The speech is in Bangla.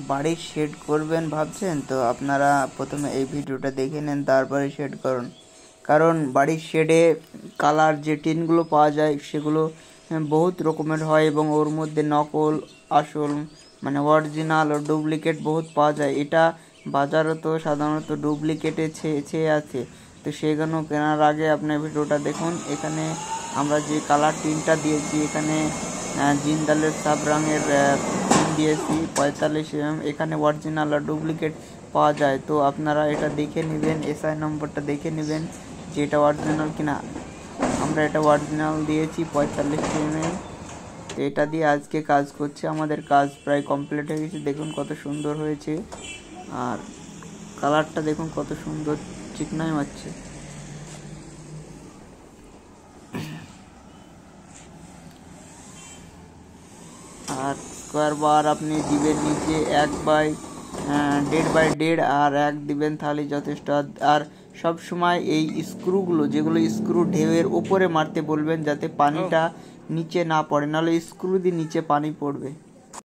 বাড়ির শেড করবেন ভাবছেন তো আপনারা প্রথমে এই ভিডিওটা দেখে নেন, তারপরে শেড করুন। কারণ বাড়ির শেডে কালার যে টিনগুলো পাওয়া যায় সেগুলো বহুত রকমের হয় এবং ওর মধ্যে নকল আসল মানে অরিজিনাল ও ডুপ্লিকেট বহুত পাওয়া যায়। এটা বাজারে তো সাধারণত ডুপ্লিকেটে ছেয়ে আছে, তো সেগুলো কেনার আগে আপনার ভিডিওটা দেখুন। এখানে আমরা যে কালার টিনটা দিয়েছি, এখানে জিন্দালের সাব রঙের টিন দিয়েছি 45 mm। এখানে অরিজিনাল আর ডুপ্লিকেট পাওয়া যায়, তো আপনারা এটা দেখে নেবেন, এসআই নম্বরটা দেখে নেবেন যে এটা অরিজিনাল কিনা। আমরা এটা অরিজিনাল দিয়েছি 45 mm। তো এটা দিয়ে আজকে কাজ করছে, আমাদের কাজ প্রায় কমপ্লিট হয়ে গেছে। দেখুন কত সুন্দর হয়েছে, আর কালারটা দেখুন কত সুন্দর চিকনাই মারছে। আর স্কোয়ার বার আপনি দিবেন নিচে 1/1.5/1 আর 1 দিবেন তাহলে যথেষ্ট। আর সব সময় এই স্ক্রুগুলো যেগুলো স্ক্রু ঢেউয়ের উপরে মারতে বলবেন, যাতে পানিটা নিচে না পড়ে, নাহলে স্ক্রু দিয়ে নিচে পানি পড়বে।